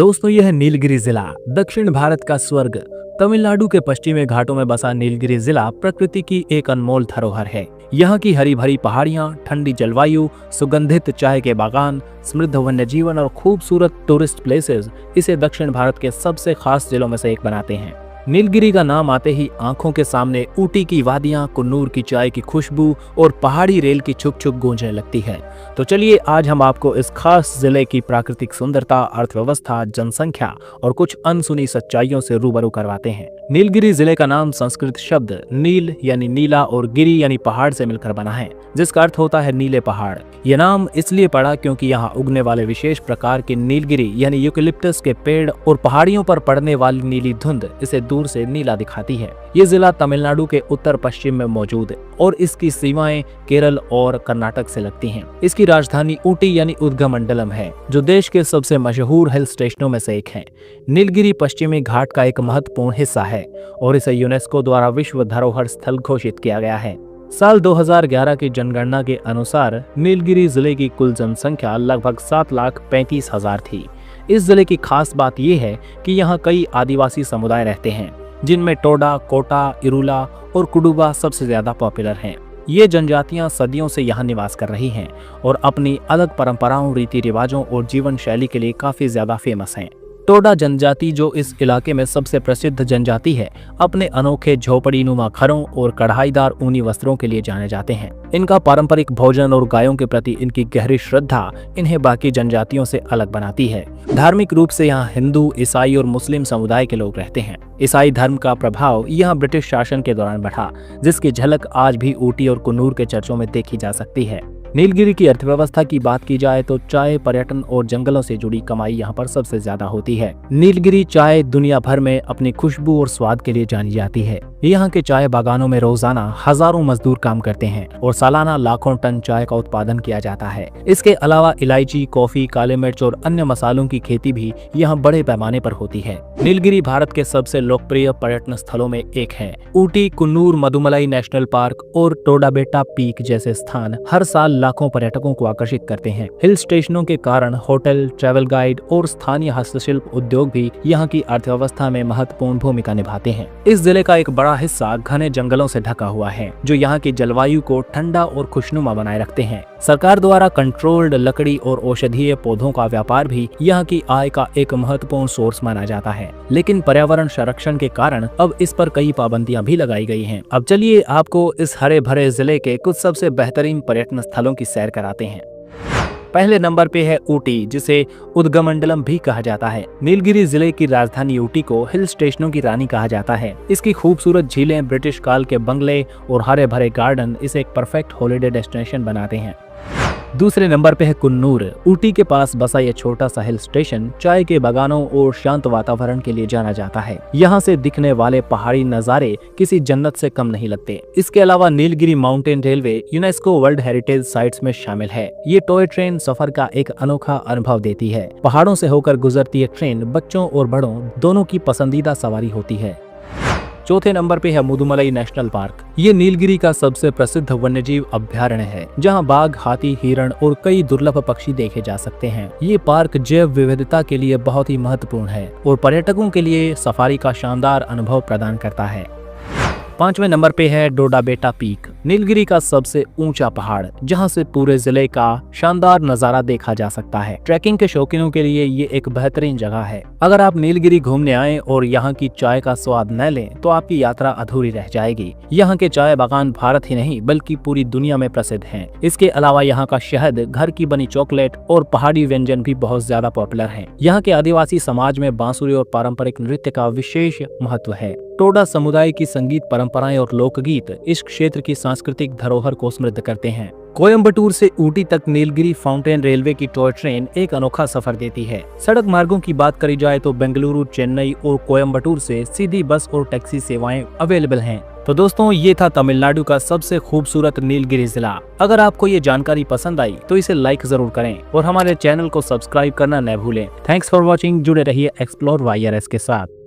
दोस्तों, यह नीलगिरी जिला दक्षिण भारत का स्वर्ग तमिलनाडु के पश्चिमी घाटों में बसा नीलगिरी जिला प्रकृति की एक अनमोल धरोहर है। यहाँ की हरी भरी पहाड़ियाँ, ठंडी जलवायु, सुगंधित चाय के बागान, समृद्ध वन्य जीवन और खूबसूरत टूरिस्ट प्लेसेस इसे दक्षिण भारत के सबसे खास जिलों में से एक बनाते हैं। नीलगिरी का नाम आते ही आंखों के सामने ऊटी की वादियां, कुन्नूर की चाय की खुशबू और पहाड़ी रेल की छुक छुक गूंजने लगती है। तो चलिए आज हम आपको इस खास जिले की प्राकृतिक सुंदरता, अर्थव्यवस्था, जनसंख्या और कुछ अनसुनी सच्चाइयों से रूबरू करवाते हैं। नीलगिरी जिले का नाम संस्कृत शब्द नील यानी नीला और गिरी यानी पहाड़ से मिलकर बना है, जिसका अर्थ होता है नीले पहाड़। यह नाम इसलिए पड़ा क्योंकि यहाँ उगने वाले विशेष प्रकार के नीलगिरी यानी यूकेलिप्टस के पेड़ और पहाड़ियों पर पड़ने वाली नीली धुंध इसे दूर से नीला दिखाती है। ये जिला तमिलनाडु के उत्तर पश्चिम में मौजूद है और इसकी सीमाएं केरल और कर्नाटक से लगती हैं। इसकी राजधानी ऊटी यानी उदगमंडलम है, जो देश के सबसे मशहूर हिल स्टेशनों में से एक है। नीलगिरी पश्चिमी घाट का एक महत्वपूर्ण हिस्सा है और इसे यूनेस्को द्वारा विश्व धरोहर स्थल घोषित किया गया है। साल 2011 की जनगणना के अनुसार नीलगिरी जिले की कुल जनसंख्या लगभग 7,35,000 थी। इस जिले की खास बात यह है कि यहाँ कई आदिवासी समुदाय रहते हैं, जिनमें टोडा, कोटा, इरुला और कुडुबा सबसे ज्यादा पॉपुलर हैं। ये जनजातियां सदियों से यहाँ निवास कर रही हैं और अपनी अलग परंपराओं, रीति रिवाजों और जीवन शैली के लिए काफी ज्यादा फेमस हैं। टोडा जनजाति, जो इस इलाके में सबसे प्रसिद्ध जनजाति है, अपने अनोखे झोपड़ी नुमा घरों और कढ़ाईदार ऊनी वस्त्रों के लिए जाने जाते हैं। इनका पारंपरिक भोजन और गायों के प्रति इनकी गहरी श्रद्धा इन्हें बाकी जनजातियों से अलग बनाती है। धार्मिक रूप से यहाँ हिंदू, ईसाई और मुस्लिम समुदाय के लोग रहते हैं। ईसाई धर्म का प्रभाव यहाँ ब्रिटिश शासन के दौरान बढ़ा, जिसकी झलक आज भी ऊटी और कुन्नूर के चर्चों में देखी जा सकती है। नीलगिरी की अर्थव्यवस्था की बात की जाए तो चाय, पर्यटन और जंगलों से जुड़ी कमाई यहाँ पर सबसे ज्यादा होती है। नीलगिरी चाय दुनिया भर में अपनी खुशबू और स्वाद के लिए जानी जाती है। यहाँ के चाय बागानों में रोजाना हजारों मजदूर काम करते हैं और सालाना लाखों टन चाय का उत्पादन किया जाता है। इसके अलावा इलायची, कॉफी, काले मिर्च और अन्य मसालों की खेती भी यहाँ बड़े पैमाने पर होती है। नीलगिरी भारत के सबसे लोकप्रिय पर्यटन स्थलों में एक है। ऊटी, कुन्नूर, मधुमलाई नेशनल पार्क और टोडाबेटा पीक जैसे स्थान हर साल लाखों पर्यटकों को आकर्षित करते हैं। हिल स्टेशनों के कारण होटल, ट्रैवल गाइड और स्थानीय हस्तशिल्प उद्योग भी यहाँ की अर्थव्यवस्था में महत्वपूर्ण भूमिका निभाते हैं। इस जिले का एक बड़ा हिस्सा घने जंगलों से ढका हुआ है, जो यहाँ की जलवायु को ठंडा और खुशनुमा बनाए रखते हैं। सरकार द्वारा कंट्रोल्ड लकड़ी और औषधीय पौधों का व्यापार भी यहाँ की आय का एक महत्वपूर्ण सोर्स माना जाता है, लेकिन पर्यावरण संरक्षण के कारण अब इस पर कई पाबंदियां भी लगाई गई हैं। अब चलिए आपको इस हरे भरे जिले के कुछ सबसे बेहतरीन पर्यटन स्थलों की सैर कराते हैं। पहले नंबर पे है ऊटी, जिसे उदगमंडलम भी कहा जाता है। नीलगिरी जिले की राजधानी ऊटी को हिल स्टेशनों की रानी कहा जाता है। इसकी खूबसूरत झीलें, ब्रिटिश काल के बंगले और हरे भरे गार्डन इसे एक परफेक्ट हॉलिडे डेस्टिनेशन बनाते हैं। दूसरे नंबर पे है कुन्नूर। ऊटी के पास बसा यह छोटा सा हिल स्टेशन चाय के बागानों और शांत वातावरण के लिए जाना जाता है। यहाँ से दिखने वाले पहाड़ी नज़ारे किसी जन्नत से कम नहीं लगते। इसके अलावा Nilgiri mountain railway UNESCO world heritage sites में शामिल है। ये टॉय ट्रेन सफर का एक अनोखा अनुभव देती है। पहाड़ों से होकर गुजरती यह ट्रेन बच्चों और बड़ों दोनों की पसंदीदा सवारी होती है। चौथे नंबर पे है मुदुमलाई नेशनल पार्क। ये नीलगिरी का सबसे प्रसिद्ध वन्यजीव अभ्यारण्य है, जहां बाघ, हाथी, हिरण और कई दुर्लभ पक्षी देखे जा सकते हैं। ये पार्क जैव विविधता के लिए बहुत ही महत्वपूर्ण है और पर्यटकों के लिए सफारी का शानदार अनुभव प्रदान करता है। पांचवें नंबर पे है टोडाबेटा पीक, नीलगिरी का सबसे ऊंचा पहाड़, जहां से पूरे जिले का शानदार नजारा देखा जा सकता है। ट्रैकिंग के शौकीनों के लिए ये एक बेहतरीन जगह है। अगर आप नीलगिरी घूमने आए और यहाँ की चाय का स्वाद न लें तो आपकी यात्रा अधूरी रह जाएगी। यहाँ के चाय बागान भारत ही नहीं बल्कि पूरी दुनिया में प्रसिद्ध हैं। इसके अलावा यहाँ का शहद, घर की बनी चॉकलेट और पहाड़ी व्यंजन भी बहुत ज्यादा पॉपुलर हैं। यहाँ के आदिवासी समाज में बांसुरी और पारंपरिक नृत्य का विशेष महत्व है। टोडा समुदाय की संगीत परंपराएं और लोकगीत इस क्षेत्र की सांस्कृतिक धरोहर को समृद्ध करते हैं। कोयम्बटूर से ऊटी तक नीलगिरी फाउंटेन रेलवे की टॉय ट्रेन एक अनोखा सफर देती है। सड़क मार्गों की बात करी जाए तो बेंगलुरु, चेन्नई और कोयम्बटूर से सीधी बस और टैक्सी सेवाएं अवेलेबल हैं। तो दोस्तों, ये था तमिलनाडु का सबसे खूबसूरत नीलगिरी जिला। अगर आपको ये जानकारी पसंद आई तो इसे लाइक जरूर करें और हमारे चैनल को सब्सक्राइब करना न भूलें। Thanks for watching. जुड़े रहिए एक्सप्लोर वाईआरएस के साथ।